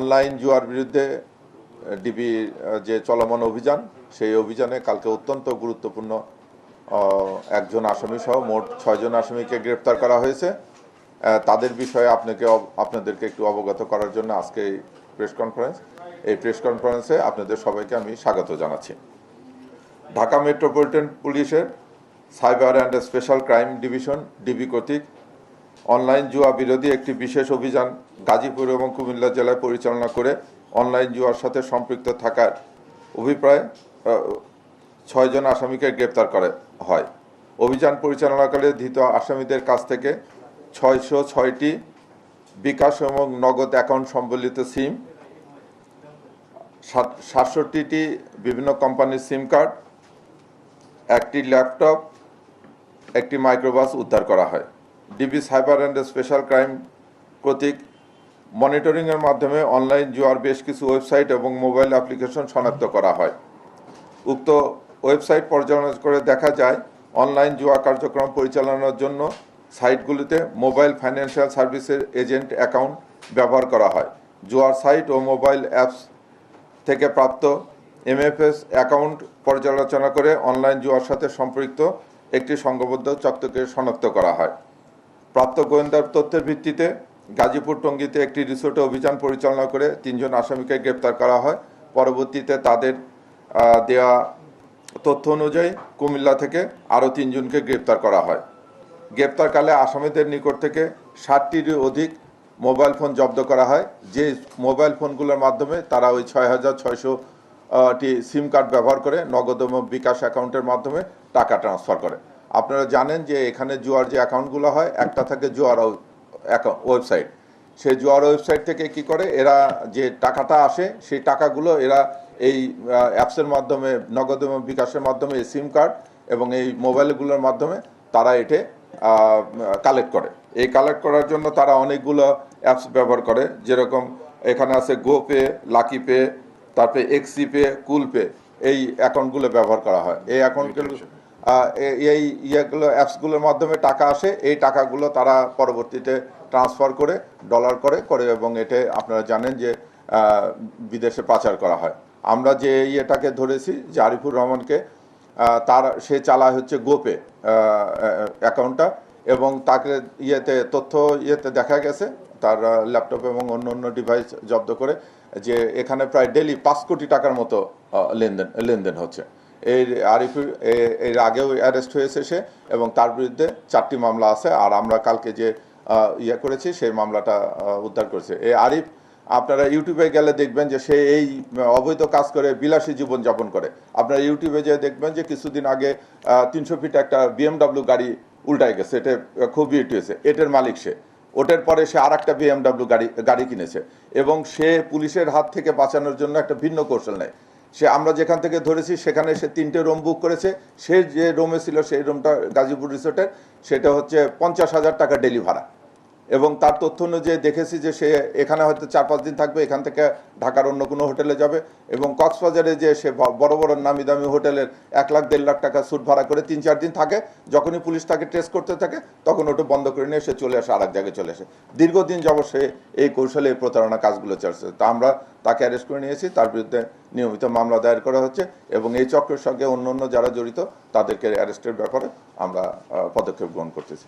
Online জুয়ার বিরুদ্ধে DB যে চলমান অভিযান, সেই অভিযানে কালকে অত্যন্ত গুরুত্বপূর্ণ একজন আসামি সহ মোট 6 জন আসামিকে গ্রেপ্তার করা হয়েছে। তাদের বিষয়ে আপনাদেরকে একটু অবগত করার জন্য আজকে এই প্রেস কনফারেন্সে আপনাদের সবাইকে আমি স্বাগত জানাচ্ছি। ঢাকা মেট্রোপলিটন পুলিশের cyber and special crime division DB কর্তৃক অনলাইন জুয়া বিরোধী একটি বিশেষ অভিযান গাজীপুর এবং কুমিল্লা জেলায় পরিচালনা করে অনলাইন জুয়ার সাথে সম্পৃক্ত থাকার অভিপ্রায়ে 6 জন আসামিকে গ্রেপ্তার করা হয়। অভিযান পরিচালনাকালে ধৃত আসামিদের কাছ থেকে 606টি বিকাশ এবং নগদ অ্যাকাউন্ট সম্বলিত সিম, 67টি বিভিন্ন কোম্পানির সিম কার্ড, একটি ল্যাপটপ, একটি মাইক্রোবাস উদ্ধার করা হয়। DB cyber and special crime কর্তৃক মনিটরিংয়ের মাধ্যমে অনলাইন জুয়ার বেশ কিছু ওয়েবসাইট এবং মোবাইল অ্যাপ্লিকেশন শনাক্ত করা হয়। উক্ত ওয়েবসাইট পর্যালোচনা করে দেখা যায় অনলাইন জুয়া কার্যক্রম পরিচালনার জন্য সাইটগুলিতে মোবাইল ফাইন্যান্সিয়াল সার্ভিসের এজেন্ট অ্যাকাউন্ট ব্যবহার করা হয়। জুয়ার সাইট ও মোবাইল অ্যাপস থেকে প্রাপ্ত এমএফএস অ্যাকাউন্ট পর্যালোচনা করে অনলাইন জুয়ার সাথে সম্পৃক্ত একটি সংঘবদ্ধ চক্রকে শনাক্ত করা হয়। প্রাপ্ত গোয়েন্দার তথ্যের ভিত্তিতে গাজীপুর টঙ্গীতে একটি রিসোর্টে অভিযান পরিচালনা করে 3 জন আসামিকে গ্রেপ্তার করা হয়। পরবর্তীতে তাদের দেওয়া তথ্য অনুযায়ী কুমিল্লা থেকে আরও 3 জনকে গ্রেপ্তার করা হয়। গ্রেপ্তারকালে আসামিদের নিকট থেকে 60টিরও অধিক মোবাইল ফোন জব্দ করা হয়, যে মোবাইল ফোনগুলোর মাধ্যমে তারা ওই 6600টি সিম কার্ড ব্যবহার করে নগদ এবং বিকাশ অ্যাকাউন্টের মাধ্যমে টাকা ট্রান্সফার করে। আপনারা জানেন যে এখানে জুয়ার যে অ্যাকাউন্টগুলো হয়, একটা থাকে জুয়ার ওয়েবসাইট। সেই জুয়ার ওয়েবসাইট থেকে কি করে, এরা যে টাকাটা আসে সেই টাকাগুলো এরা এই অ্যাপসের মাধ্যমে নগদ এবং বিকাশের মাধ্যমে এই সিম কার্ড এবং এই মোবাইলগুলোর মাধ্যমে তারা এটে কালেক্ট করে। এই কালেক্ট করার জন্য তারা অনেকগুলো অ্যাপস ব্যবহার করে, যেরকম এখানে আছে গোপে, লাকি পে, তারপরে এক্সি পে, কুল পে, এই অ্যাকাউন্টগুলো ব্যবহার করা হয়। এই অ্যাকাউন্টগুলো এই ইয়েগুলো অ্যাপসগুলোর মাধ্যমে টাকা আসে, এই টাকাগুলো তারা পরবর্তীতে ট্রান্সফার করে ডলার করে এবং এতে আপনারা জানেন যে বিদেশে পাচার করা হয়। আমরা যে ইয়েটাকে ধরেছি যে আরিফুর রহমানকে, সে চালায় হচ্ছে গোপে অ্যাকাউন্টটা, এবং তাকে তথ্য দেখা গেছে তার ল্যাপটপ এবং অন্য ডিভাইস জব্দ করে যে এখানে প্রায় ডেলি 5 কোটি টাকার মতো লেনদেন হচ্ছে। এর আগেও অ্যারেস্ট হয়েছে সে, এবং তার বিরুদ্ধে 4টি মামলা আছে। আর আমরা কালকে যে করেছি সেই মামলাটা উদ্ধার করেছে। এই আরিফ, আপনারা ইউটিউবে গেলে দেখবেন যে সে এই অবৈধ কাজ করে বিলাসী জীবনযাপন করে। আপনারা ইউটিউবে যে দেখবেন যে কিছুদিন আগে 300 ফিট একটা BMW গাড়ি উল্টায় গেছে, এটা খুব হিট হয়েছে, এটার মালিক সে। ওটার পরে সে আর একটা BMW গাড়ি কিনেছে, এবং সে পুলিশের হাত থেকে বাঁচানোর জন্য একটা ভিন্ন কৌশল নেয়। আমরা যেখান থেকে ধরেছি সেখানে সে 3টে রুম বুক করেছে। সে যে রুমে ছিল সেই রুমটা গাজীপুর রিসোর্টের, সেটা হচ্ছে 50,000 টাকা ডেলি ভাড়া। এবং তার তথ্য অনুযায়ী দেখেছি যে সে এখানে হয়তো 4-5 দিন থাকবে, এখান থেকে ঢাকার অন্য কোনো হোটেলে যাবে, এবং কক্সবাজারে যে সে বড় বড় নামি দামি হোটেলের 1 লাখ 1.5 লাখ টাকা সুট ভাড়া করে 3-4 দিন থাকে। যখনই পুলিশ তাকে ট্রেস করতে থাকে তখন ওটা বন্ধ করে নিয়ে সে চলে আসে, আরেক জায়গায় চলে আসে। দীর্ঘদিন যাবৎ সে এই কৌশলে এই প্রতারণা কাজগুলো চলছে। তা আমরা তাকে অ্যারেস্ট করে নিয়েছি, তার বিরুদ্ধে নিয়মিত মামলা দায়ের করা হচ্ছে, এবং এই চক্রের সঙ্গে অন্য যারা জড়িত তাদেরকে অ্যারেস্টের ব্যাপারে আমরা পদক্ষেপ গ্রহণ করতেছি।